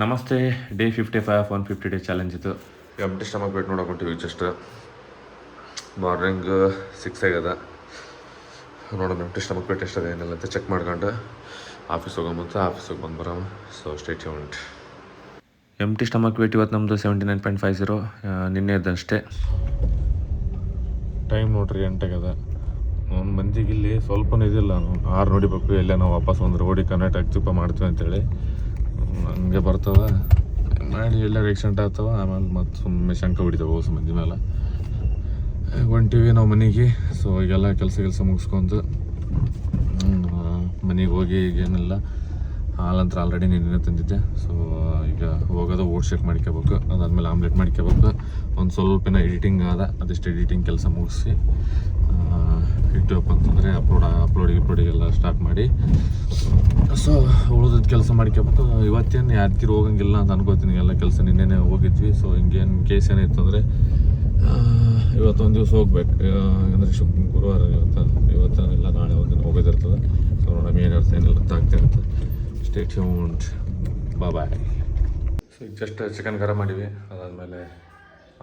ನಮಸ್ತೆ. Day 55 150 day challenge ಇದು. Empty stomach weight ನೋಡೋಕೊಟ್ಟಿವಿ. ಜಸ್ಟ್ ಮಾರ್ನಿಂಗ್ 6 ಆಗ್ಯದ. ನೋಡೋಣ ಎಂಟಿ ಸ್ಟಮಕ್ ವೇಟ್ ಎಷ್ಟದ ಏನಿಲ್ಲ ಅಂತ ಚೆಕ್ ಮಾಡ್ಕೊಂಡು ಆಫೀಸ್ ಹೋಗೋಮಂತ ಆಫೀಸಿಗೆ ಬಂದು ಬರೋಣ. So stay tuned. Empty stomach weight ಇವತ್ತು ನಮ್ಮದು 79.50. ನಿನ್ನೆ ಇದ್ದಷ್ಟೇ. ಟೈಮ್ ನೋಡ್ರಿ 8 ಆಗ್ಯದ. ಒಂದು ಮಂದಿಗೆ ಇಲ್ಲಿ ಸ್ವಲ್ಪನೂ ಇದಿಲ್ಲ. 6 ನೋಡಿಬೇಕು ಎಲ್ಲೇ ನಾವು ವಾಪಸ್ ಒಂದು ರೋಡಿಗೆ ಕನೆಕ್ಟ್ ಆಗ್ತಿಪ್ಪ ಮಾಡ್ತೀವಿ ಅಂತೇಳಿ ಹಂಗೆ ಬರ್ತವೆ ಮಾಡಿ ಎಲ್ಲರೂ ಆಕ್ಸಿಡೆಂಟ್ ಆಗ್ತವೆ. ಆಮೇಲೆ ಮತ್ತು ಸುಮ್ಮನೆ ಶಂಕ ಹೊಡಿತಾವೆ ಹೊಸ ಮಂದಿ ಮೇಲೆ. ಹೊಂಟಿವಿ ನಾವು ಮನೆಗೆ. ಸೊ ಈಗೆಲ್ಲ ಕೆಲಸ ಮುಗಿಸ್ಕೊಂಡು ಮನೆಗೆ ಹೋಗಿ ಈಗೇನಿಲ್ಲ, ಹಾಲಂತ್ರ ಆಲ್ರೆಡಿ ನಿನ್ನೆ ತಂದಿದ್ದೆ. ಸೊ ಈಗ ಹೋಗೋದು ಓಟ್ ಶೇಕ್ ಮಾಡ್ಕೋಬೇಕು, ಅದಾದಮೇಲೆ ಆಮ್ಲೆಟ್ ಮಾಡ್ಕೋಬೇಕು. ಒಂದು ಸ್ವಲ್ಪಿನ ಎಡಿಟಿಂಗ್ ಅದಿಷ್ಟು ಎಡಿಟಿಂಗ್ ಕೆಲಸ ಮುಗಿಸಿ ಇಟ್ಟುವಪ್ಪ ಅಂತಂದರೆ ಅಪ್ಲೋಡಿಗೆಲ್ಲ ಸ್ಟಾರ್ಟ್ ಮಾಡಿ ಸೊ ಉಳಿದದ್ದು ಕೆಲಸ ಮಾಡ್ಕೋಬೇಕು. ಇವತ್ತೇನು ಯಾದಗಿರಿ ಹೋಗಂಗಿಲ್ಲ ಅಂತ ಅನ್ಕೋತೀನಿ. ಎಲ್ಲ ಕೆಲಸ ನಿನ್ನೆ ಹೋಗಿದ್ವಿ. ಸೊ ಹಿಂಗೇನು ಕೇಸ್ ಏನಿತ್ತು ಅಂದರೆ ಇವತ್ತೊಂದು ದಿವಸ ಹೋಗ್ಬೇಕು. ಅಂದರೆ ಗುರುವಾರ ಇವತ್ತೇನಿಲ್ಲ, ನಾಳೆ ಒಂದಿನ ಹೋಗೋದಿರ್ತದೆ. ಸೊ ನೋಡೋಣ ಏನಿಲ್ಲ ಆಗ್ತಾ ಇರುತ್ತೆ. Stay tuned. ಬಾಯ್. ಸೊ ಈಗ ಜಸ್ಟ್ ಚಿಕನ್ ಗರಂ ಮಾಡೀವಿ. ಅದಾದಮೇಲೆ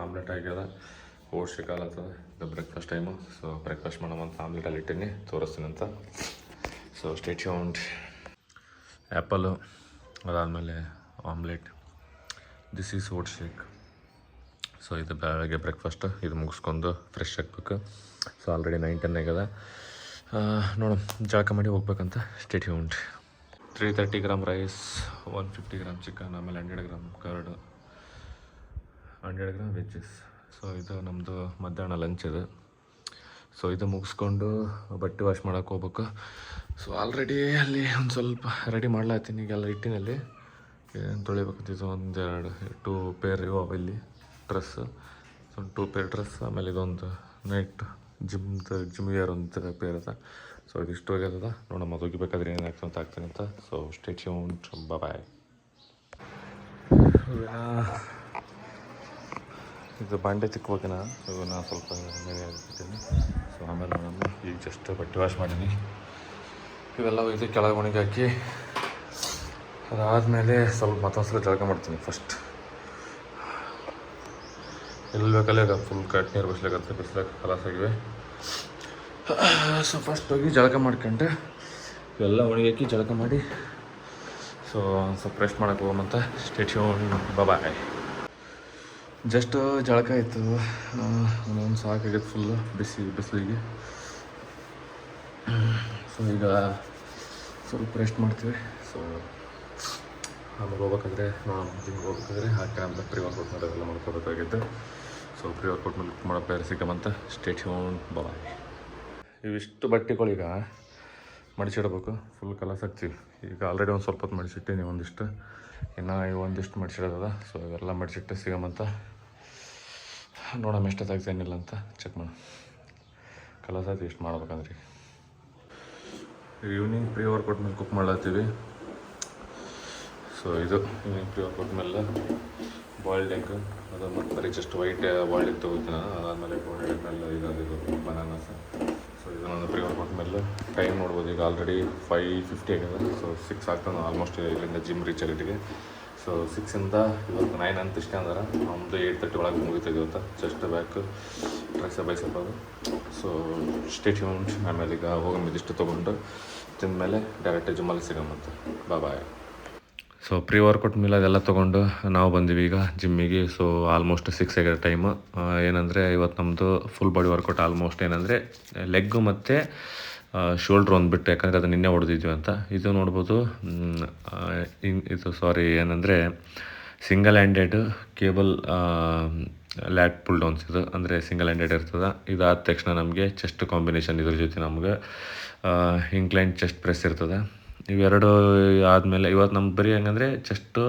ಆಮ್ಲೆಟ್ ಆಗ್ಯದ, ಓಟ್ಸ್ ಕಾಲತ್ತದ. ಇದು ಬ್ರೇಕ್ಫಾಸ್ಟ್ ಟೈಮು. ಸೊ ಬ್ರೇಕ್ಫಾಸ್ಟ್ ಮಾಡೋಮಂತ ಆಮ್ಲೆಟಲ್ಲಿ ಇಟ್ಟೀನಿ, ತೋರಿಸ್ತೀನಿ ಅಂತ. So stay tuned. ಆ್ಯಪಲು, ಅದಾದಮೇಲೆ omelette, this is oats shake. So ಇದು ಬೆಳಗ್ಗೆ ಬ್ರೇಕ್ಫಾಸ್ಟ್. ಇದು ಮುಗಿಸ್ಕೊಂಡು ಫ್ರೆಶ್ ಆಗಬೇಕು. ಸೊ ಆಲ್ರೆಡಿ 9-10 ಆಗ್ಯದ. ನೋಡೋಣ ಜಳಕ ಮಾಡಿ ಹೋಗ್ಬೇಕಂತ. Stay tuned. 330 gram rice, 150 gram chicken, ಆಮೇಲೆ 100 gram curd, 100 gram veggies. So ಇದು ನಮ್ಮದು ಮಧ್ಯಾಹ್ನ ಲಂಚ್ ಇದು. ಸೊ ಇದು ಮುಗಿಸ್ಕೊಂಡು ಬಟ್ಟೆ ವಾಶ್ ಮಾಡೋಕೆ ಹೋಗ್ಬೇಕು. ಸೊ ಆಲ್ರೆಡಿ ಅಲ್ಲಿ ಒಂದು ಸ್ವಲ್ಪ ರೆಡಿ ಮಾಡ್ಲಾತೀನಿ. ಈಗೆಲ್ಲ ಇಟ್ಟಿನಲ್ಲಿ ಏನು ತೊಳಿಬೇಕಂತಿದ್ದು. 2 ಪೇರ್ ಇವು ಇಲ್ಲಿ ಡ್ರೆಸ್ಸು. ಸೊ 2 ಪೇರ್ ಡ್ರೆಸ್, ಆಮೇಲೆ ಇದೊಂದು ನೈಟ್ ಜಿಮ್ ವೇರ್ ಒಂದು ಪೇರ್ ಅದ. ಸೊ ಇದಿಷ್ಟು ಹೋಗ್ಯದ. ನೋಡೋಣ ಮತ್ತೆ ಹೋಗಿಬೇಕಾದ್ರೆ ಏನಾಗ್ತದೆ ಅಂತ ಆಗ್ತೀನಿ ಅಂತ. So stay tuned. ಬಾಯ್. ಇದು ಬಾಂಡೆ ತಿಕ್ಕೋಕಿನ ನಾ ಸ್ವಲ್ಪ ಮೇಲೆ ಹಾಕ್ಬಿಟ್ಟಿನಿ. ಸೊ ಆಮೇಲೆ ನಾನು ಈಗ ಜಸ್ಟ್ ಬಟ್ಟೆ ವಾಶ್ ಮಾಡೀನಿ. ಇವೆಲ್ಲ ಇದು ಕೆಳಗೆ ಒಣಗಿ ಹಾಕಿ ಅದಾದಮೇಲೆ ಸ್ವಲ್ಪ ಮತ್ತೊಂದ್ಸಲ ಜಳಕ ಮಾಡ್ತೀನಿ. ಫಸ್ಟ್ ಎಲ್ಲಿ ಬೇಕಲ್ಲೇ ಫುಲ್ ಕಟ್ ನೀರು ಬಸ್ಲಿಕ್ಕೆ ಬಿಸ್ಲಾಗ ಕಲಾಸಾಗಿವೆ. ಸೊ ಫಸ್ಟ್ ಹೋಗಿ ಜಳಕ ಮಾಡ್ಕೊಂಡೆ ಇವೆಲ್ಲ ಒಣಗಿ ಹಾಕಿ ಜಳಕ ಮಾಡಿ ಸೊ ಸ್ವಲ್ಪ ರೆಸ್ಟ್ ಮಾಡೋಕೆ ಹೋಗಮಂತ. Stay tuned. ಬಾಯ್. ಜಸ್ಟ್ ಜಳಕ ಆಯಿತು. ಒಂದೊಂದು ಸಾಕಾಗಿತ್ತು ಫುಲ್ಲು ಬಿಸಿಲಿಗೆ. ಸೊ ಈಗ ಸ್ವಲ್ಪ ರೆಸ್ಟ್ ಮಾಡ್ತೀವಿ. ಸೊ ಆಮೇಲೆ ಹೋಗ್ಬೇಕಾದ್ರೆ ಜಿಮ್ಗೆ ಹೋಗ್ಬೇಕಾದ್ರೆ ಹಾಕಿ ಅಂತ ಪ್ರೀ ವರ್ಕೌಟ್ ಮಾಡೋದೆಲ್ಲ ಮಾಡ್ಕೋಬೇಕಾಗಿತ್ತು. ಸೊ ಪ್ರೀ ವರ್ಕೌಟ್ ಮೇಲೆ ಮಾಡೋ ಪ್ಲೇಯರ್ ಸಿಕ್ಕಮಂತ. Stay tuned. ಬಾಯ್. ಇವಿಷ್ಟು ಬಟ್ಟೆಗಳೀಗ ಮಡಿಸಿಡ್ಬೇಕು. ಫುಲ್ ಕಲಸ ಹಾಕ್ತೀವಿ. ಈಗ ಆಲ್ರೆಡಿ ಒಂದು ಸ್ವಲ್ಪ ಹೊತ್ತು ಮಡಿಸಿಟ್ಟೀನಿ ಒಂದಿಷ್ಟು. ಇನ್ನು ಒಂದಿಷ್ಟು ಮಡಿಸಿಡೋದ. ಸೊ ಇವೆಲ್ಲ ಮಡಿಸಿಟ್ಟು ಸಿಗಮಂತ. ನೋಡೋಣ ಎಷ್ಟೊತ್ತಾಗ್ತದೆ ಏನಿಲ್ಲ ಅಂತ ಚೆಕ್ ಮಾಡೋಣ. ಕಲಸ ಆಯ್ತು ಇಷ್ಟು ಮಾಡ್ಬೇಕಂದ್ರಿ. ಈವ್ನಿಂಗ್ ಪ್ರೀ ವರ್ಕೌಟ್ ಮೇಲೆ ಕುಕ್ ಮಾಡತ್ತೀವಿ. ಸೊ ಇದು ಈವ್ನಿಂಗ್ ಪ್ರೀ ವರ್ಕೌಟ್ ಮೇಲೆ ಬಾಯ್ಲ್ಡ್ ಎಗ್, ಅದು ಮತ್ತು ಬರೀ ಜಸ್ಟ್ ವೈಟ್ ಬಾಯ್ಲ್ಡ್ ಎಗ್ ತೊಗೋತೀನಿ ನಾನು. ಅದಾದಮೇಲೆ ಬಾಯ್ಲ್ಡ್ ಎಗ್ ಮೇಲೆ ಇದು ಬನಾನಾಸ್. ಸೊ ಇದು ನಾನು ಪ್ರೀ ವರ್ಕೌಟ್ ಮೇಲೆ ಟೈಮ್ ನೋಡ್ಬೋದು. ಈಗ ಆಲ್ರೆಡಿ 5:50 ಆಗ್ಯದ. ಸೊ 6 ಆಗ್ತಾನೆ ಆಲ್ಮೋಸ್ಟ್ ಇಲ್ಲಿಂದ ಜಿಮ್ ರೀಚ್ ಆಗಿಟ್ಟಿಗೆ. ಸೊ 6ಇಂದ ಇವತ್ತು 9 ಅಂತ ಇಷ್ಟೇ ಅಂದ್ರೆ ನಮ್ಮದು 8:30 ಒಳಗೆ ಮುಗಿತದೆ ಇವತ್ತು. ಜಸ್ಟ್ ಬ್ಯಾಕ್ ಬೈಸಪ್ ಅದು. So stay tuned. ಆಮೇಲೆ ಈಗ ಹೋಗಮಿದಿಷ್ಟು ತೊಗೊಂಡು ತಿಂದಮೇಲೆ ಡೈರೆಕ್ಟ್ ಜಿಮ್ಮಲ್ಲಿ ಸಿಗಮಂತ. ಬಾಯ್. ಸೊ ಪ್ರೀ ವರ್ಕೌಟ್ ಮೇಲೆ ಅದೆಲ್ಲ ತೊಗೊಂಡು ನಾವು ಬಂದೀವಿ ಈಗ ಜಿಮ್ಮಿಗೆ. ಸೊ ಆಲ್ಮೋಸ್ಟ್ 6 ಆಗ್ಯದ ಟೈಮು. ಏನಂದರೆ ಇವತ್ತು ನಮ್ಮದು ಫುಲ್ ಬಾಡಿ ವರ್ಕೌಟ್ ಆಲ್ಮೋಸ್ಟ್ ಏನಂದರೆ ಲೆಗ್ಗು ಮತ್ತು ಶೋಲ್ಡ್ರ್ ಒಂದ್ಬಿಟ್ಟು, ಯಾಕಂದರೆ ಅದು ನಿನ್ನೆ ಹೊಡೆದಿದ್ವಿ ಅಂತ. ಇದು ನೋಡ್ಬೋದು. ಏನಂದರೆ single handed cable ಲ್ಯಾಟ್ pull downs. ಇದು ಅಂದರೆ ಸಿಂಗಲ್ ಹ್ಯಾಂಡೆಡ್ ಇರ್ತದೆ. ಇದಾದ ತಕ್ಷಣ ನಮಗೆ ಚೆಸ್ಟ್ ಕಾಂಬಿನೇಷನ್ ಇದ್ರ ಜೊತೆ ನಮ್ಗೆ ಇಂಕ್ಲೈನ್ ಚೆಸ್ಟ್ ಪ್ರೆಸ್ ಇರ್ತದೆ. ಇವೆರಡು ಆದಮೇಲೆ ಇವತ್ತು ನಮ್ಗೆ ಬರೀ ಹೆಂಗಂದರೆ ಚೆಸ್ಟು,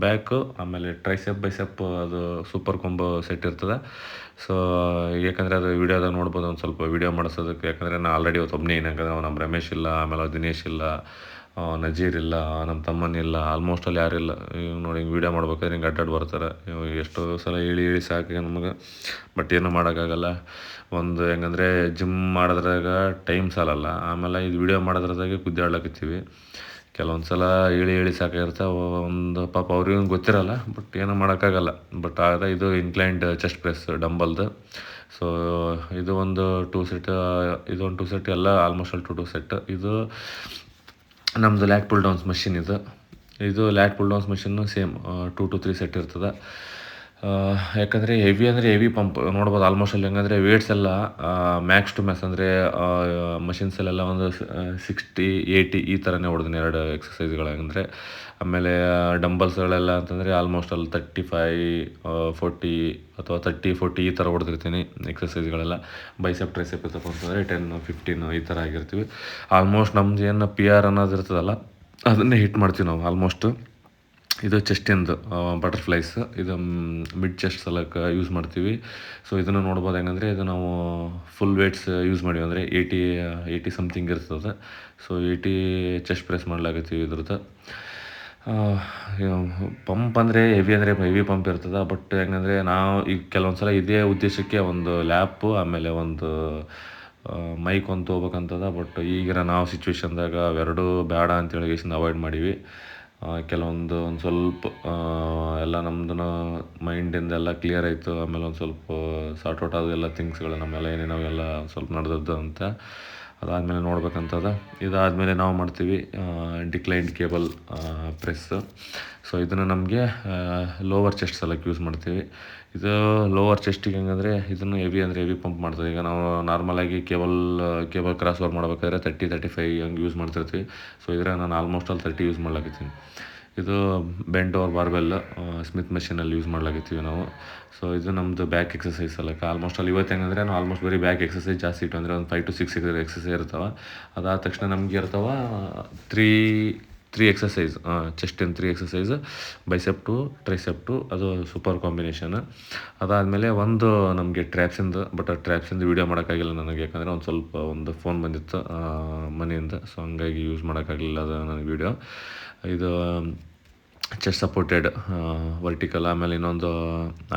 ಬ್ಯಾಕು, ಆಮೇಲೆ ಟ್ರೈಸೆಪ್ ಬೈಸೆಪ್ ಅದು ಸೂಪರ್ ಕೊಂಬೋ ಸೆಟ್ ಇರ್ತದೆ. ಸೊ ಯಾಕಂದರೆ ಅದು ವೀಡಿಯೋದಾಗ ನೋಡ್ಬೋದು. ಒಂದು ಸ್ವಲ್ಪ ವೀಡಿಯೋ ಮಾಡಿಸೋದಕ್ಕೆ, ಯಾಕಂದರೆ ನಾನು ಆಲ್ರೆಡಿ ಇವತ್ತು ಒಬ್ಬನೇ. ಯಾಕಂದರೆ ನಮ್ಮ ರಮೇಶ್ ಇಲ್ಲ, ಆಮೇಲೆ ದಿನೇಶ್ ಇಲ್ಲ, ನಜೀರ್ ಇಲ್ಲ, ನಮ್ಮ ತಮ್ಮನಿಲ್ಲ, ಆಲ್ಮೋಸ್ಟ್ ಅಲ್ಲಿ ಯಾರಿಲ್ಲ. ನೋಡಿ ಹಿಂಗೆ ವೀಡಿಯೋ ಮಾಡ್ಬೇಕಾದ್ರೆ ಹಿಂಗೆ ಅಡ್ಡಾಡಿ ಬರ್ತಾರೆ. ಎಷ್ಟೋ ಸಲ ಹೇಳಿ ಸಾಕಿಗೆ ನಮಗೆ. ಬಟ್ ಏನೂ ಮಾಡೋಕ್ಕಾಗಲ್ಲ. ಒಂದು ಹೆಂಗಂದರೆ ಜಿಮ್ ಮಾಡೋದ್ರಾಗ ಟೈಮ್ ಸಾಲಲ್ಲ. ಆಮೇಲೆ ಇದು ವೀಡಿಯೋ ಮಾಡೋದ್ರದಾಗೆ ಗುದ್ದಾಡ್ಲಕತ್ತೀವಿ. ಕೆಲವೊಂದು ಸಲ ಹೇಳಿ ಸಾಕಾಗಿರುತ್ತೆ. ಒಂದು ಪಾಪ ಅವ್ರಿಗೂ ಗೊತ್ತಿರಲ್ಲ, ಬಟ್ ಏನೂ ಮಾಡೋಕ್ಕಾಗಲ್ಲ. ಬಟ್ ಆದರೆ ಇದು ಇನ್ಕ್ಲೈನ್ಡ್ ಚೆಸ್ಟ್ ಪ್ರೆಸ್ ಡಂಬಲ್ದು. ಸೊ ಇದು ಒಂದು 2 ಸೆಟ್, ಇದೊಂದು 2 ಸೆಟ್, ಎಲ್ಲ ಆಲ್ಮೋಸ್ಟ್ ಆಲ್ 2 ಸೆಟ್. ಇದು ನಮ್ಮದು ಲ್ಯಾಟ್ ಪುಲ್ ಡೌನ್ಸ್ ಮಷಿನ್. ಇದು lat pull downs machine same 2 to 3 set ಇರ್ತದೆ. ಯಾಕಂದರೆ ಹೆವಿ ಪಂಪ್ ನೋಡ್ಬೋದು. ಆಲ್ಮೋಸ್ಟ್ ಅಲ್ಲಿ ಹೆಂಗಂದರೆ ವೇಟ್ಸ್ ಎಲ್ಲ ಮ್ಯಾಕ್ಸ್ ಟು ಮ್ಯಾಕ್ಸ್ ಅಂದರೆ ಮಷಿನ್ಸಲ್ಲೆಲ್ಲ ಒಂದು 60, 80 ಈ ಥರನೇ ಹೊಡೆದಿನಿ 2 ಎಕ್ಸಸೈಸ್ಗಳಂದರೆ. ಆಮೇಲೆ ಡಂಬಲ್ಸ್ಗಳೆಲ್ಲ ಅಂತಂದರೆ ಆಲ್ಮೋಸ್ಟ್ ಅಲ್ಲಿ 35, 40 ಅಥವಾ 30, 40 ಈ ಥರ ಹೊಡೆದಿರ್ತೀನಿ ಎಕ್ಸಸೈಸ್ಗಳೆಲ್ಲ. ಬೈಸೆಪ್ ಟ್ರೈಸೆಪ್ ಇರ್ತಪ್ಪ ಅಂತಂದರೆ 10, 15 ಈ ಥರ ಆಗಿರ್ತೀವಿ. ಆಲ್ಮೋಸ್ಟ್ ನಮ್ದು ಏನು PR ಅನ್ನೋದು ಇರ್ತದಲ್ಲ, ಅದನ್ನೇ ಹಿಟ್ ಮಾಡ್ತೀವಿ ನಾವು ಆಲ್ಮೋಸ್ಟು. ಇದು ಚೆಸ್ಟಿಂದು ಬಟರ್ಫ್ಲೈಸ್, ಇದು ಮಿಡ್ ಚೆಸ್ಟ್ ಸಲಕ್ಕೆ ಯೂಸ್ ಮಾಡ್ತೀವಿ. ಸೊ ಇದನ್ನು ನೋಡ್ಬೋದು ಹೆಂಗಂದರೆ, ಇದು ನಾವು ಫುಲ್ ವೇಟ್ಸ್ ಯೂಸ್ ಮಾಡೀವಿ ಅಂದರೆ 80 ಸಮಥಿಂಗ್ ಇರ್ತದೆ. ಸೊ 80 ಚೆಸ್ಟ್ ಪ್ರೆಸ್ ಮಾಡ್ಲಾಗತ್ತೀವಿ ಇದ್ರದ್ದು. ಪಂಪ್ ಅಂದರೆ ಹೆವಿ ಪಂಪ್ ಇರ್ತದೆ. ಬಟ್ ಹೆಂಗಂದರೆ ನಾವು ಈಗ ಕೆಲವೊಂದು ಸಲ ಇದೇ ಉದ್ದೇಶಕ್ಕೆ ಒಂದು ಲ್ಯಾಪು ಆಮೇಲೆ ಒಂದು ಮೈಕ್ ಒಂದು ತೊಗೋಬೇಕಂತದ. ಬಟ್ ಈಗಿನ ನಾವು ಸಿಚುವೇಶನ್ದಾಗ ಅವೆರಡೂ ಬೇಡ ಅಂತೇಳಿ ಅವಾಯ್ಡ್ ಮಾಡೀವಿ. ಕೆಲವೊಂದು ಒಂದು ಸ್ವಲ್ಪ ಎಲ್ಲ ನಮ್ದು ಮೈಂಡಿಂದೆಲ್ಲ ಕ್ಲಿಯರ್ ಆಯಿತು. ಆಮೇಲೆ ಒಂದು ಸ್ವಲ್ಪ ಸಾರ್ಟ್ ಔಟ್ ಆದೆಲ್ಲ ಥಿಂಗ್ಸ್ಗಳು ನಮ್ಮೆಲ್ಲ ಏನೇನಾವೆಲ್ಲ ಸ್ವಲ್ಪ ನಡೆದದ್ದು ಅಂತ. ಅದಾದಮೇಲೆ ನೋಡ್ಬೇಕಂತದ. ಇದಾದಮೇಲೆ ನಾವು ಮಾಡ್ತೀವಿ ಡಿಕ್ಲೈನ್ಡ್ ಕೇಬಲ್ ಪ್ರೆಸ್ಸು. ಸೊ ಇದನ್ನು ನಮಗೆ ಲೋವರ್ ಚೆಸ್ಟ್ ಸಲಕ್ಕೆ ಯೂಸ್ ಮಾಡ್ತೀವಿ. ಇದು ಲೋವರ್ ಚೆಸ್ಟಿಗೆ ಹೆಂಗಂದರೆ ಇದನ್ನು ಹೆವಿ ಪಂಪ್ ಮಾಡ್ತದೆ. ಈಗ ನಾವು ನಾರ್ಮಲಾಗಿ ಕೇಬಲ್ ಕ್ರಾಸ್ ಓವರ್ ಮಾಡ್ಬೇಕಾದ್ರೆ 30, 35 ಹಂಗೆ ಯೂಸ್ ಮಾಡ್ತಿರ್ತೀವಿ. ಸೊ ಇದ್ರೆ ನಾನು ಆಲ್ಮೋಸ್ಟ್ ಆಲ್ 30 ಯೂಸ್ ಮಾಡ್ಲಾಕತ್ತೀನಿ. ಇದು ಬೆಂಟ್ ಓವರ್ ಬಾರ್ಬೆಲ್ ಸ್ಮಿತ್ ಮಷೀನಲ್ಲಿ ಯೂಸ್ ಮಾಡ್ಲಾಕತ್ತೀವಿ ನಾವು. ಸೊ ಇದು ನಮ್ಮದು ಬ್ಯಾಕ್ ಎಕ್ಸಸೈಸ್ ಅಲ್ಲಕ್ಕೆ ಆಲ್ಮೋಸ್ಟ್ ಅಲ್ಲಿ. ಇವತ್ತು ಹೆಂಗಂದರೆ ನಾವು ಆಲ್ಮೋಸ್ಟ್ ಬರೀ ಬ್ಯಾಕ್ ಎಕ್ಸಸೈಸ್ ಜಾಸ್ತಿ ಇಟ್ಟು ಅಂದರೆ ಒಂದು 5 to 6 ಎಕ್ಸಸೈಸ್ ಇರ್ತಾವೆ. ಅದಾದ ತಕ್ಷಣ ನಮಗೆ ಇರ್ತಾವೆ 3 ಎಕ್ಸಸೈಸ್, ಚೆಸ್ಟಿನ 3 exercise, bicep to tricep to, ಅದು ಸೂಪರ್ ಕಾಂಬಿನೇಷನ್. ಅದಾದಮೇಲೆ ಒಂದು ನಮಗೆ ಟ್ರ್ಯಾಪ್ಸಿಂದು, ಬಟ್ ಆ ಟ್ರ್ಯಾಪ್ಸಿಂದು ವೀಡಿಯೋ ಮಾಡೋಕ್ಕಾಗಿಲ್ಲ ನನಗೆ, ಯಾಕಂದರೆ ಒಂದು ಫೋನ್ ಬಂದಿತ್ತು ಮನೆಯಿಂದ. ಸೊ ಹಂಗಾಗಿ ಯೂಸ್ ಮಾಡೋಕ್ಕಾಗಲಿಲ್ಲ ಅದು ನನಗೆ ವೀಡಿಯೋ. ಇದು ಚೆಸ್ಟ್ ಸಪೋರ್ಟೆಡ್ ವರ್ಟಿಕಲ್, ಆಮೇಲೆ ಇನ್ನೊಂದು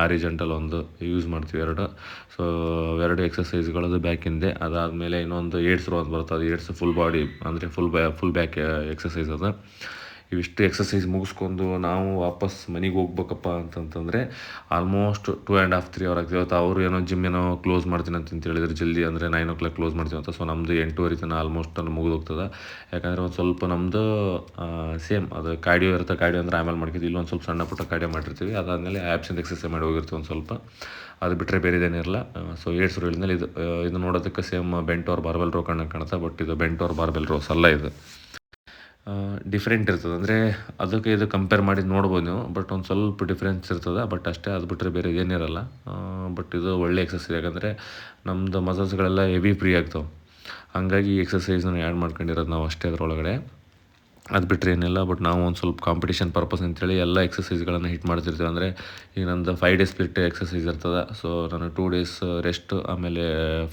ಆರಿಜೆಂಟಲ್ ಒಂದು ಯೂಸ್ ಮಾಡ್ತೀವಿ 2. ಸೊ 2 ಎಕ್ಸಸೈಸ್ಗಳದು ಬ್ಯಾಕಿಂದೆ. ಅದಾದಮೇಲೆ ಇನ್ನೊಂದು ಏಡ್ಸ್ ರೋ ಅಂತ ಬರ್ತದೆ. ಏಡ್ಸ್ ಫುಲ್ ಬಾಡಿ ಅಂದರೆ ಫುಲ್ ಬ್ಯಾಕ್ ಎಕ್ಸಸೈಸ್ ಅದು. ಇವಿಷ್ಟು ಎಕ್ಸಸೈಸ್ ಮುಗಿಸ್ಕೊಂಡು ನಾವು ವಾಪಸ್ ಮನೆಗೆ ಹೋಗ್ಬೇಕಪ್ಪ ಅಂತಂತಂದರೆ ಆಲ್ಮೋಸ್ಟ್ 2.5, 3 hour ಆಗ್ತೀವಿ. ಅವತ್ತು ಅವರು ಜಿಮ್ ಕ್ಲೋಸ್ ಮಾಡ್ತೀನಿ ಅಂತ ಹೇಳಿದ್ರೆ ಜಲ್ದಿ, ಅಂದರೆ 9 o'clock ಕ್ಲೋಸ್ ಮಾಡ್ತೀವಿ ಅಂತ. ಸೊ ನಮ್ಮದು 8:30 ತನಕ ಆಲ್ಮೋಸ್ಟ್ ಅಲ್ಲಿ ಮುಗಿದೋಗ್ತದೆ. ಯಾಕಂದರೆ ಒಂದು ಸ್ವಲ್ಪ ನಮ್ಮದು ಸೇಮ್ ಅದು ಕಾರ್ಡಿಯೋ ಇರುತ್ತೆ. ಕಾರ್ಡಿಯೋ ಅಂದರೆ ಆಮೇಲೆ ಮಾಡ್ತೀವಿ. ಇಲ್ಲೊಂದು ಸ್ವಲ್ಪ ಸಣ್ಣ ಪುಟ್ಟ ಕಾರ್ಡಿಯೋ ಮಾಡಿರ್ತೀವಿ. ಅದಾದಮೇಲೆ ಆ್ಯಪ್ಸಿಂದ ಎಕ್ಸಸೈಸ್ ಮಾಡಿ ಹೋಗಿರ್ತೀವಿ ಒಂದು ಸ್ವಲ್ಪ. ಅದು ಬಿಟ್ಟರೆ ಬೇರೆದೇನಿರಲ್ಲ. ಸೊ ಏಡ್ಸ್ ರೋ ಹೇಳಿದ್ಮೇಲೆ ಇದು ನೋಡೋದಕ್ಕೆ same bent over barbell row ಕಾಣುತ್ತೆ. ಬಟ್ ಇದು ಬೆಂಟ್ ಓವರ್ ಬಾರ್ಬೆಲ್ ರೋಸ್ ಅಲ್ಲ, ಇದು ಡಿಫ್ರೆಂಟ್ ಇರ್ತದೆ. ಅಂದರೆ ಅದಕ್ಕೆ ಇದು ಕಂಪೇರ್ ಮಾಡಿ ನೋಡ್ಬೋದು ನೀವು. ಬಟ್ ಒಂದು ಸ್ವಲ್ಪ ಡಿಫ್ರೆನ್ಸ್ ಇರ್ತದೆ, ಬಟ್ ಅಷ್ಟೇ. ಅದು ಬಿಟ್ಟರೆ ಬೇರೆ ಏನಿರಲ್ಲ. ಬಟ್ ಇದು ಒಳ್ಳೆ ಎಕ್ಸಸೈಸ್, ಯಾಕಂದರೆ ನಮ್ಮದು ಮಸಲ್ಸ್ಗಳೆಲ್ಲ ಹೆವಿ ಫ್ರೀ ಆಗ್ತಾವೆ. ಹಂಗಾಗಿ ಈ ಎಕ್ಸಸೈಸ್ನ ಆ್ಯಡ್ ಮಾಡ್ಕೊಂಡಿರೋದು ನಾವು ಅಷ್ಟೇ ಅದರೊಳಗಡೆ. ಅದು ಬಿಟ್ಟರೆ ಏನಿಲ್ಲ. ಬಟ್ ನಾವು ಒಂದು ಸ್ವಲ್ಪ ಕಾಂಪಿಟೇಷನ್ ಪರ್ಪಸ್ ಅಂತೇಳಿ ಎಲ್ಲ ಎಕ್ಸಸೈಸ್ಗಳನ್ನು ಹಿಟ್ ಮಾಡ್ತಿರ್ತೀವಿ. ಅಂದರೆ ಈಗ ನಂದು 5 days ಸ್ಪ್ಲಿಟ್ ಎಕ್ಸಸೈಸ್ ಇರ್ತದೆ. ಸೊ ನಾನು 2 days ರೆಸ್ಟ್, ಆಮೇಲೆ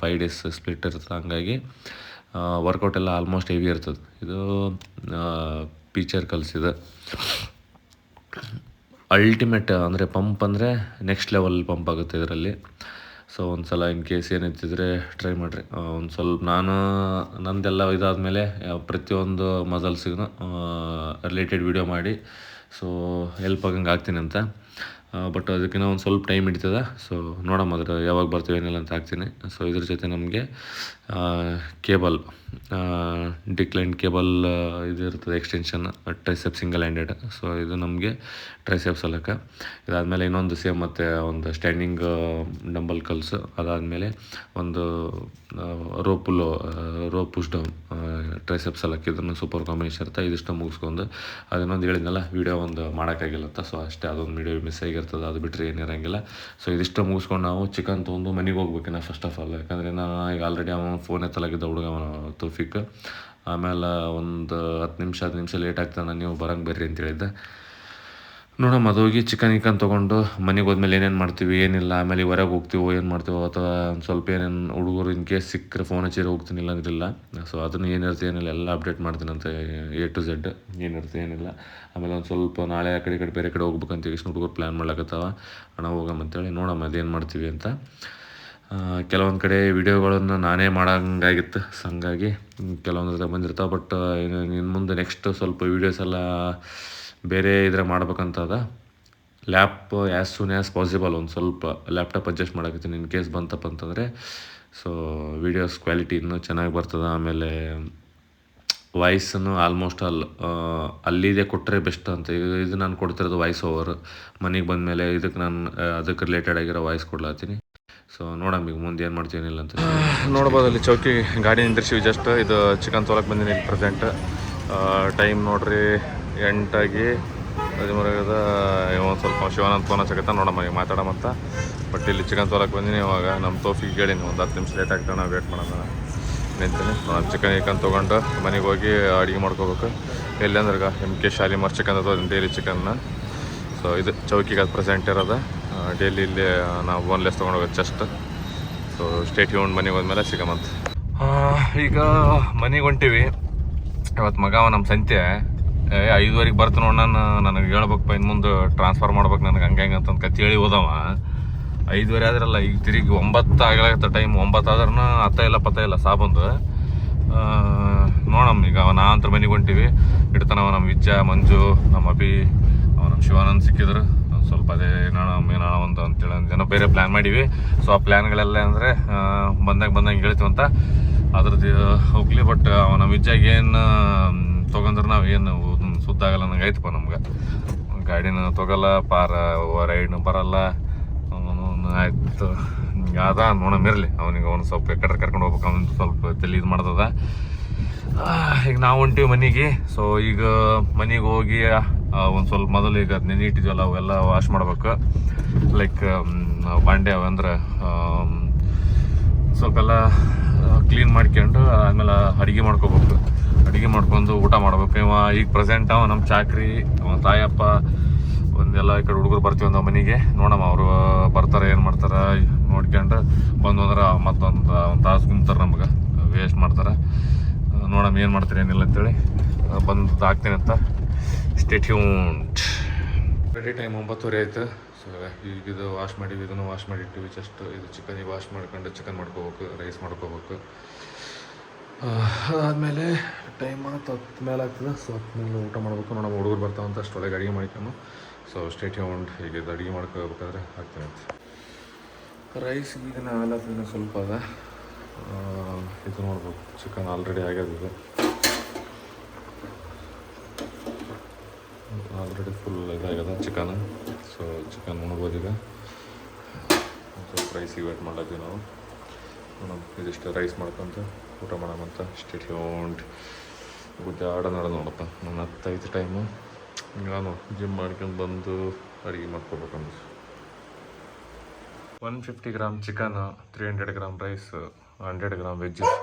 5 days ಸ್ಪ್ಲಿಟ್ ಇರ್ತದೆ. ಹಂಗಾಗಿ ವರ್ಕೌಟ್ ಎಲ್ಲ ಆಲ್ಮೋಸ್ಟ್ ಹೆವಿ ಇರ್ತದೆ. ಇದು ಫೀಚರ್ ಕಲಿಸಿದೆ. ಅಲ್ಟಿಮೇಟ್ ಅಂದರೆ ಪಂಪ್ ಅಂದರೆ ನೆಕ್ಸ್ಟ್ ಲೆವೆಲ್ ಪಂಪ್ ಆಗುತ್ತೆ ಇದರಲ್ಲಿ. ಸೊ ಒಂದು ಸಲ ಇನ್ ಕೇಸ್ ಏನಿತ್ತಿದ್ರೆ ಟ್ರೈ ಮಾಡಿರಿ. ಒಂದು ಸ್ವಲ್ಪ ನಂದೆಲ್ಲ ಇದಾದಮೇಲೆ ಪ್ರತಿಯೊಂದು ಮಸಲ್ಸಿಗೂ ರಿಲೇಟೆಡ್ ವೀಡಿಯೋ ಮಾಡಿ ಸೊ ಹೆಲ್ಪ್ ಆಗಂಗೆ ಆಗ್ತೀನಿ ಅಂತ. ಬಟ್ ಅದಕ್ಕಿಂತ ಒಂದು ಸ್ವಲ್ಪ ಟೈಮ್ ಹಿಡಿತದೆ. ಸೊ ನೋಡೋಣ ಅದ್ರ ಯಾವಾಗ ಬರ್ತೀವಿ ಏನಿಲ್ಲ ಅಂತ ಹಾಕ್ತೀನಿ. ಸೊ ಇದ್ರ ಜೊತೆ ನಮಗೆ ಕೇಬಲ್, ಡಿಕ್ಲೈನ್ ಕೇಬಲ್ ಇದು ಇರ್ತದೆ, extension tricep single handed. So ಇದು ನಮಗೆ ಟ್ರೈಸೆಪ್ ಸಲಕ್ಕೆ. ಇದಾದಮೇಲೆ ಇನ್ನೊಂದು ಸೇಮ್ ಮತ್ತು ಒಂದು ಸ್ಟ್ಯಾಂಡಿಂಗ್ ಡಂಬಲ್ ಕಲ್ಸು. ಅದಾದಮೇಲೆ ಒಂದು ರೋ ಪುಷ್ ಡೌನ್ ಟ್ರೈಸೆಪ್ ಸಲಕ್ಕೆ. ಇದನ್ನು ಸೂಪರ್ ಕಾಂಬಿನೇಷನ್ ಇರುತ್ತೆ. ಇದಿಷ್ಟು ಮುಗಿಸ್ಕೊಂಡು ಅದನ್ನೊಂದು ಹೇಳಿದ್ನಲ್ಲ ವೀಡಿಯೋ ಒಂದು ಮಾಡೋಕ್ಕಾಗಿಲ್ಲತ್ತ. ಸೊ ಅಷ್ಟೇ, ಅದೊಂದು ವೀಡಿಯೋ ಮಿಸ್ ಆಗಿರ್ತದೆ. ಅದು ಬಿಟ್ಟರೆ ಏನಿರೋಂಗಿಲ್ಲ. ಸೊ ಇದಿಷ್ಟು ಮುಗಿಸ್ಕೊಂಡು ನಾವು ಚಿಕನ್ ತೊಗೊಂಡು ಮನೆಗೆ ಹೋಗ್ಬೇಕಿನ್ನ ಫಸ್ಟ್ ಆಫ್ ಆಲ್. ಯಾಕಂದರೆ ನಾನು ಈಗ ಆಲ್ರೆಡಿ ಫೋನ್ ಎತ್ತಲಾಗಿದ್ದ ಹುಡುಗ ತೌಫಿಕ್. ಆಮೇಲೆ ಒಂದು 10 ನಿಮಿಷ ಲೇಟ್ ಆಗ್ತಾನೆ, ನೀವು ಬರಂಗೆ ಬರ್ರಿ ಅಂತ ಹೇಳಿದ್ದೆ. ನೋಡಮ್ಮ, ಅದು ಹೋಗಿ ಚಿಕನ್ ತೊಗೊಂಡು ಮನೆಗೆ ಹೋದ್ಮೇಲೆ ಏನೇನು ಮಾಡ್ತೀವಿ ಏನಿಲ್ಲ, ಆಮೇಲೆ ಹೊರಗೆ ಹೋಗ್ತೀವೋ ಏನು ಮಾಡ್ತೀವೋ, ಅಥವಾ ಒಂದು ಸ್ವಲ್ಪ ಏನೇನು ಹುಡುಗರು ಇನ್ ಕೇಸ್ ಸಿಕ್ಕರೆ ಫೋನ್ ಹಚ್ಚಿರೋ ಹೋಗ್ತೀನಿ, ಇಲ್ಲಂದ್ರಿಲ್ಲ. ಸೊ ಅದನ್ನು ಏನಿರುತ್ತೆ ಏನಿಲ್ಲ ಎಲ್ಲ ಅಪ್ಡೇಟ್ ಮಾಡ್ತೀನಿ ಅಂತ, A to Z ಏನಿರುತ್ತೆ ಏನಿಲ್ಲ. ಆಮೇಲೆ ಒಂದು ಸ್ವಲ್ಪ ನಾಳೆ ಆ ಕಡೆ ಬೇರೆ ಕಡೆ ಹೋಗ್ಬೇಕಂತ ಎಷ್ಟು ಹುಡುಗರು ಪ್ಲ್ಯಾನ್ ಮಾಡ್ಲಕತ್ತಾವ. ಹಣ ಹೋಗಮ್ಮ ಅಂತೇಳಿ ನೋಡಮ್ಮ ಅದೇನು ಮಾಡ್ತೀವಿ ಅಂತ. ಕೆಲವೊಂದು ಕಡೆ ವಿಡಿಯೋಗಳನ್ನು ನಾನೇ ಮಾಡೋಂಗಾಗಿತ್ತು. ಸೊ ಹಂಗಾಗಿ ಕೆಲವೊಂದು ಬಂದಿರ್ತಾವೆ. ಬಟ್ ಇನ್ನು ಮುಂದೆ ನೆಕ್ಸ್ಟ್ ಸ್ವಲ್ಪ ವೀಡಿಯೋಸ್ ಎಲ್ಲ ಬೇರೆ ಇದ್ರೆ ಮಾಡ್ಬೇಕಂತದ. ಲ್ಯಾಪ್ ಆ್ಯಸ್ ಸೂನ್ ಆ್ಯಸ್ ಪಾಸಿಬಲ್ ಒಂದು ಸ್ವಲ್ಪ ಲ್ಯಾಪ್ಟಾಪ್ ಅಡ್ಜಸ್ಟ್ ಮಾಡಕತ್ತೀನಿ ಇನ್ ಕೇಸ್ ಬಂತಪ್ಪ ಅಂತಂದರೆ. ಸೊ ವೀಡಿಯೋಸ್ ಕ್ವಾಲಿಟಿ ಇನ್ನೂ ಚೆನ್ನಾಗಿ ಬರ್ತದೆ. ಆಮೇಲೆ ವಾಯ್ಸನ್ನು ಆಲ್ಮೋಸ್ಟ್ ಅಲ್ಲಿದೆ ಕೊಟ್ಟರೆ ಬೆಸ್ಟ್ ಅಂತ. ಇದು ನಾನು ಕೊಡ್ತಿರೋದು ವಾಯ್ಸ್ ಓವರ್. ಮನೆಗೆ ಬಂದಮೇಲೆ ಇದಕ್ಕೆ ನಾನು ಅದಕ್ಕೆ ರಿಲೇಟೆಡ್ ಆಗಿರೋ ವಾಯ್ಸ್ ಕೊಡ್ಲಾತೀನಿ. ಸೊ ನೋಡಮ್ಮ ಈಗ ಮುಂದೆ ಏನು ಮಾಡ್ತೀನಿ ಇಲ್ಲ ಅಂತ ನೋಡ್ಬೋದು. ಅಲ್ಲಿ ಚೌಕಿ ಗಾಡಿ ನಿಂದಿರ್ಸಿವಿ. ಜಸ್ಟ್ ಇದು ಚಿಕನ್ ತೊಗೊಳಕ್ಕೆ ಬಂದೀನಿ ಇಲ್ಲಿ ಪ್ರೆಸೆಂಟ್. ಟೈಮ್ ನೋಡ್ರಿ 8:13 ಒಂದು ಸ್ವಲ್ಪ ಶಿವಾನಂದ ಫೋನ್ ಹಚ್ಚಕತ್ತ. ನೋಡಮ್ಮ ಈಗ ಮಾತಾಡಮಂತ. ಬಟ್ ಇಲ್ಲಿ ಚಿಕನ್ ತೊಗೊಳಕ್ಕೆ ಬಂದೀನಿ. ಇವಾಗ ನಮ್ಮ ತೋಫಿಗೆ ಹೇಳೀನಿ ಒಂದು 10 ನಿಮಿಷ ಲೇಟ್ ಆಗ್ತಾವೆ, ನಾವು ವೇಟ್ ಮಾಡೋಣ ನಿಂತೀನಿ. ಚಿಕನ್ ತೊಗೊಂಡು ಮನೆಗೆ ಹೋಗಿ ಅಡುಗೆ ಮಾಡ್ಕೋಬೇಕು. ಎಲ್ಲಿ ಅಂದ್ರೆ MK ಶಾಲಿಮಾರ್ ಚಿಕನ್ ಅದು ಡೈಲಿ ಚಿಕನ್ನ. ಸೊ ಇದು ಚೌಕಿಗೆ ಅದು ಪ್ರೆಸೆಂಟ್ ಇರೋದು. ಡೈಲಿ ಇಲ್ಲಿ ನಾವು ಬೋನ್ಲೆಸ್ ತೊಗೊಂಡೋಗೋದು ಜಸ್ಟ್. So stay tuned. ಮನೆಗೆ ಹೋದ್ಮೇಲೆ ಸಿಗಮಂತ. ಈಗ ಮನೆಗೆ ಹೊಂಟೀವಿ. ಇವತ್ತು ಮಗ ನಮ್ಮ ಸಂತೆ 5:00 ಬರ್ತು ನೋಡಿ. ನನಗೆ ಹೇಳ್ಬೇಕಪ್ಪ ಇನ್ನು ಮುಂದೆ ಟ್ರಾನ್ಸ್ಫರ್ ಮಾಡ್ಬೇಕು ನನಗೆ ಹಂಗೆ ಅಂತಂದು ಕತ್ತಿ ಹೇಳಿ ಹೋದವ. 5:30 ಆದ್ರಲ್ಲ, ಈಗ ತಿರುಗಿ 9 ಆಗಲಾಗತ್ತ ಟೈಮ್. 9 ಆದ್ರೂ ಪತ್ತ ಇಲ್ಲ ಸಾಬಂದು. ನೋಡಮ್ಮ ಈಗ ನಾ ಅಂತ ಮನೆಗೆ ಹೊಂಟೀವಿ. ಇಡ್ತಾನವ ನಮ್ಮ ವಿಜ್ಜ, ಮಂಜು, ನಮ್ಮ ಅಭಿ, ನಮ್ಮ ಶಿವಾನಂದ್ ಸಿಕ್ಕಿದ್ರು. ಸ್ವಲ್ಪ ಅದೇ ಏನಾಣ ಒಂದು ಅಂತೇಳಿ ಏನೋ ಬೇರೆ ಪ್ಲ್ಯಾನ್ ಮಾಡೀವಿ. ಸೊ ಆ ಪ್ಲ್ಯಾನ್ಗಳೆಲ್ಲ ಅಂದರೆ ಬಂದಂಗೆ ಹೇಳ್ತೀವಂತ ಅದ್ರದ್ದು ಹೋಗ್ಲಿ. ಬಟ್ ನಮ್ಮ ವಿಜ್ಜಾಗ ಏನು ತೊಗೊಂಡ್ರೆ ನಾವು ಏನು ಸುದ್ದಾಗಲ್ಲ ನಂಗೆ ಆಯ್ತಪ್ಪ. ನಮ್ಗೆ ಗಾಡಿನ ತೊಗೊಲ್ಲ, ರೈಡ್ನು ಬರಲ್ಲ. ಆಯ್ತು ಅದ ನೋಡಮಿರಲಿ. ಅವನಿಗೆ ಒಂದು ಸ್ವಲ್ಪ ಎಕಡೆ ಕರ್ಕೊಂಡು ಹೋಗ್ಬೇಕು. ಅವನು ಸ್ವಲ್ಪ ತಲೆ ಇದು ಮಾಡ್ತದ. ಈಗ ನಾವು ಹೊಂಟೀವಿ ಮನೆಗೆ. ಸೊ ಈಗ ಮನೆಗೆ ಹೋಗಿ ಒಂದು ಸ್ವಲ್ಪ ಮೊದಲು ಈಗ ನೆನಿಟ್ಟಿದ್ವಲ್ಲ ಅವೆಲ್ಲ ವಾಶ್ ಮಾಡ್ಬೇಕು. ಲೈಕ್ ಬಾಂಡೆ ಅವಂದ್ರೆ ಸ್ವಲ್ಪೆಲ್ಲ ಕ್ಲೀನ್ ಮಾಡ್ಕೊಂಡು ಆಮೇಲೆ ಅಡುಗೆ ಮಾಡ್ಕೋಬೇಕು. ಅಡುಗೆ ಮಾಡ್ಕೊಂಡು ಊಟ ಮಾಡ್ಬೇಕು. ಈಗ ಪ್ರೆಸೆಂಟ್ ನಮ್ಮ ಚಾಕ್ರಿ, ತಾಯಪ್ಪ ಒಂದೆಲ್ಲ ಈ ಕಡೆ ಹುಡುಗರು ಬರ್ತೀವಿ ಒಂದು ಮನೆಗೆ. ನೋಡಮ್ಮ ಅವರು ಬರ್ತಾರೆ ಏನು ಮಾಡ್ತಾರೆ ನೋಡ್ಕೊಂಡು ಬಂದು ಅಂದ್ರೆ ಮತ್ತೊಂದು ತಾಸು ಗುಮ್ತಾರೆ. ನಮ್ಗೆ ವೇಸ್ಟ್ ಮಾಡ್ತಾರೆ. ನೋಡಮ್ಮ ಏನು ಮಾಡ್ತಾರೆ ಏನಿಲ್ಲ ಅಂತೇಳಿ ಬಂದು ಹಾಕ್ತೀನಿ ಅಂತ. Stay tuned. ರೆಡಿ ಟೈಮ್ 9:30 ಆಯಿತು. ಸೊ ಈಗ ಇದು ವಾಶ್ ಮಾಡಿವಿ, ಇದನ್ನು ವಾಶ್ ಮಾಡಿಟ್ಟಿವಿ. ಜಸ್ಟ್ ಇದು ಚಿಕನಿಗೆ ವಾಶ್ ಮಾಡ್ಕೊಂಡು ಚಿಕನ್ ಮಾಡ್ಕೋಬೇಕು, ರೈಸ್ ಮಾಡ್ಕೋಬೇಕು. ಅದಾದಮೇಲೆ ಟೈಮ್ 10 ಮೇಲೆ ಆಗ್ತದೆ. ಸೊ 10 ಮೇಲೆ ಊಟ ಮಾಡಬೇಕು. ನಮ್ಮ ಹುಡುಗರು ಬರ್ತಾವಂತ ಅಷ್ಟೊಳಗೆ ಅಡುಗೆ ಮಾಡ್ಕೊಂಡು. So stay tuned. ಈಗ ಇದು ಅಡುಗೆ ಮಾಡ್ಕೋಬೇಕಾದ್ರೆ ಹಾಕ್ತೀನಿ ಅಂತ. ರೈಸ್ ಈಗ ನಾವೆಲ್ಲ ಸ್ವಲ್ಪ ಅದ. ಇದು ನೋಡ್ಬೇಕು, ಚಿಕನ್ ಆಲ್ರೆಡಿ ಆಗ್ಯದಿದೆ. ಆಲ್ರೆಡಿ ಫುಲ್ ಇದಾಗ್ಯದ ಚಿಕನ್. ಸೊ ಚಿಕನ್ ಉಣ್ಬೋದು. ಈಗ ಸ್ವಲ್ಪ ರೈಸಿಗೆ ವೇಟ್ ಮಾಡ್ಲತ್ತೀವಿ ನಾವು. ಇದಿಷ್ಟು ರೈಸ್ ಮಾಡ್ಕೊಂತ ಊಟ ಮಾಡೋಣಂತ. Stay tuned. ಗುದ್ದಾಡ ನೋಡಪ್ಪ. ನನ್ನ 10 ಟೈಮು. ನಾನು ಜಿಮ್ ಮಾಡ್ಕೊಂಡು ಬಂದು ಅಡುಗೆ ಮಾಡ್ಕೋಬೇಕಂದ್ರೆ 150 gram chicken, 300 gram rice, 100 gram veggies.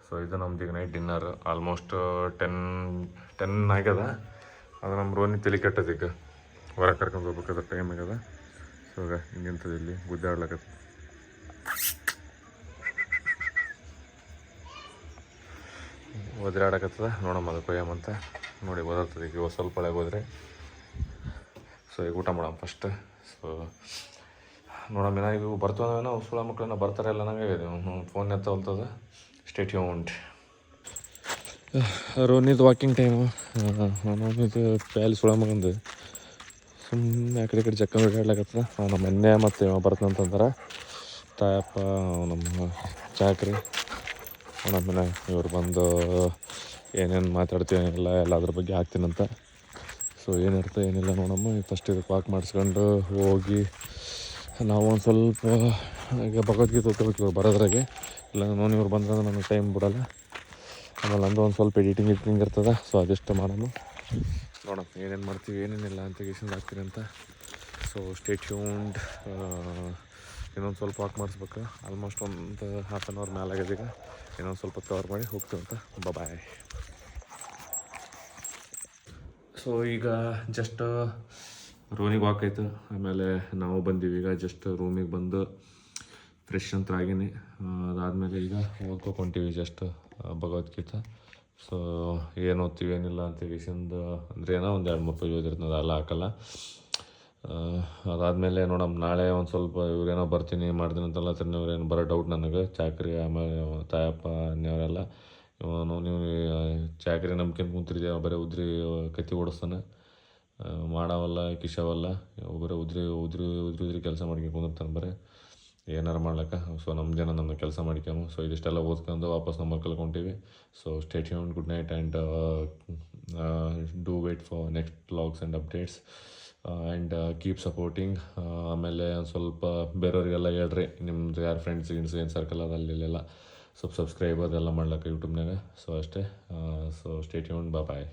So ಇದು ನಮ್ದು ಈಗ ನೈಟ್ ಡಿನ್ನರ್. ಆಲ್ಮೋಸ್ಟ್ 10 ಆಗ್ಯದ. ಅದು ನಮ್ಮ ರೋನಿ ತಲೆ ಕೆಟ್ಟದ. ಈಗ ಹೊರಗೆ ಕರ್ಕೊಂಡು ಹೋಗ್ಬೇಕಾದ್ರೆ ಟೈಮ್ ಆಗ್ಯದ. ಸೊ ಈಗ ಹಿಂಗಿಂತದ್ದು ಇಲ್ಲಿ ಗುದ್ದಾಡ್ಲಕತ್ತ. ಒದ್ರಾಡಕತ್ತದ. ನೋಡಮ್ಮ ಅದು ಕೊಯ್ಯಮ್ಮಂತ ನೋಡಿ ಓದಾಗ್ತದೆ. ಈಗ ಸ್ವಲ್ಪ ಒಳಗೆ ಹೋದ್ರೆ. ಸೊ ಈಗ ಊಟ ಮಾಡಮ್ಮ ಫಸ್ಟ್. ಸೊ ನೋಡಮ್ಮ ಏನಾಗಿ ಬರ್ತವೇನೋ ಸುಳ ಮಕ್ಕಳನ್ನ ಬರ್ತಾರೆ ಎಲ್ಲ ನಂಗೆ ಫೋನ್ ಎತ್ತ ಹೊಲ್ತದ. Stay tuned. ರೋನಿದು ವಾಕಿಂಗ್ ಟೈಮು. ರೋನಿದು ಪ್ಯಾಲಿ ಸುಳ ಮಗಂದು ಸುಮ್ಮನೆ ಆ ಕಡೆ ಚಕ್ಕ ಓಡಾಡ್ಲಾಕತ್ತದ. ನಮ್ಮ ಮೊನ್ನೆ ಮತ್ತು ಬರ್ತಂತಂದ್ರೆ ತಾಯಪ್ಪ, ನಮ್ಮ ಚಾಕ್ರಿ, ನಮ್ಮನೆ ಇವ್ರು ಬಂದು ಏನೇನು ಮಾತಾಡ್ತೀವಿ ಏನಿಲ್ಲ ಎಲ್ಲದ್ರ ಬಗ್ಗೆ ಹಾಕ್ತೀನಂತ. ಸೊ ಏನಿರುತ್ತೆ ಏನಿಲ್ಲ ನೋಡಮ್ಮ. ಫಸ್ಟ್ ಇದಕ್ಕೆ ವಾಕ್ ಮಾಡಿಸ್ಕೊಂಡು ಹೋಗಿ ನಾವು ಒಂದು ಸ್ವಲ್ಪ ಈಗ ಭಗವದ್ಗೀತೆ ಓದ್ಕೋಬೇಕು ಇವಾಗ ಬರೋದ್ರಾಗೆ. ಇಲ್ಲ ನಾನು ಇವ್ರು ಬಂದ್ರೆ ನನಗೆ ಟೈಮ್ ಬಿಡೋಲ್ಲ. ಆಮೇಲೆ ನಂದು ಒಂದು ಸ್ವಲ್ಪ ಎಡಿಟಿಂಗ್ ಇರ್ತದೆ. ಸೊ ಅದೆಷ್ಟು ಮಾಡೋಣ ನೋಡಮ್ಮ. ಏನೇನು ಮಾಡ್ತೀವಿ ಏನೇನಿಲ್ಲ ಅಂತ ಗೀಸಿಂದ ಹಾಕ್ತೀನಿ ಅಂತ. So stay tuned. ಇನ್ನೊಂದು ಸ್ವಲ್ಪ ವಾಕ್ ಮಾಡಿಸ್ಬೇಕು. ಆಲ್ಮೋಸ್ಟ್ ಒಂದು ಹಾಫ್ ಆನ್ ಅವರ್ ಮೇಲೆ ಆಗಿದೆ. ಈಗ ಇನ್ನೊಂದು ಸ್ವಲ್ಪ ಕವರ್ ಮಾಡಿ ಹೋಗ್ತೀವಿ ಅಂತ. ಬಾಯ್. ಸೊ ಈಗ ಜಸ್ಟ್ ರೂಮಿಗೆ ವಾಕ್ ಆಯಿತು. ಆಮೇಲೆ ನಾವು ಬಂದೀವಿ. ಈಗ ಜಸ್ಟ್ ರೂಮಿಗೆ ಬಂದು ಫ್ರೆಶ್ ಅಂತ ಆಗೀನಿ. ಅದಾದಮೇಲೆ ಈಗ ಓದ್ಕೊಕೊಂತೀವಿ ಜಸ್ಟ್ ಭಗವದ್ಗೀತೆ. ಸೊ ಏನು ಓದ್ತೀವಿ ಏನಿಲ್ಲ ಅಂತ ಗೀಸಿಂದ ಅಂದರೆ ಏನೋ ಒಂದು 2-3 ಪೇಜ್ ಓದಿರ್ತದೆ. ಅಲ್ಲ ಹಾಕಲ್ಲ. ಅದಾದಮೇಲೆ ನೋಡಮ್ಮ ನಾಳೆ ಒಂದು ಸ್ವಲ್ಪ ಇವ್ರೇನೋ ಬರ್ತೀನಿ ಮಾಡ್ತೀನಿ ಅಂತೆಲ್ಲ ಇವ್ರೇನು ಬರೋ ಡೌಟ್ ನನಗೆ ಚಾಕ್ರಿ ಆಮೇಲೆ ತಾಯಪ್ಪ ಅನ್ನೋರೆಲ್ಲ ನೀವು ಚಾಕ್ರಿ ನಂಬ್ಕೊಂಡು ಕುಂತಿರ್ತೀಯ ಬರೀ ಉದ್ರಿ ಕತ್ತಿ ಓಡಿಸ್ತಾನೆ ಮಾಡವಲ್ಲ ಕಿಶವಲ್ಲ ಬರೀ ಉದ್ರಿ ಕೆಲಸ ಮಾಡ್ಕೊಂಡು ಕುಂದಿರ್ತಾನೆ ಬರೀ ಏನಾರು ಮಾಡ್ಲಕ್ಕ. ಸೊ ನಮ್ಮ ಜನ ನಮ್ಮ ಕೆಲಸ ಮಾಡ್ಕ್ಯಾಮ. ಸೊ ಇದಿಷ್ಟೆಲ್ಲ ಓದ್ಕೊಂಡು ವಾಪಸ್ ನಮ್ಮ ಕಲ್ಕೊಂತೀವಿ. So stay tuned, good night and do wait for next vlogs and updates and keep supporting. ಆಮೇಲೆ ಒಂದು ಸ್ವಲ್ಪ ಬೇರೆಯವರಿಗೆಲ್ಲ ಹೇಳ್ರಿ, ನಿಮ್ಮದು ಯಾರು ಫ್ರೆಂಡ್ಸ್ ಏನು ಸರ್ಕಲ್ ಅದ ಅಲ್ಲೆಲ್ಲ ಸಬ್ಸ್ಕ್ರೈಬ್ ಅದೆಲ್ಲ ಮಾಡ್ಲಕ್ಕ ಯೂಟ್ಯೂಬ್ನಾಗ. ಸೊ ಅಷ್ಟೇ. ಸೊ ಸ್ಟೇ ಟ್ಯೂನ್ಡ್, ಬಾಯ್.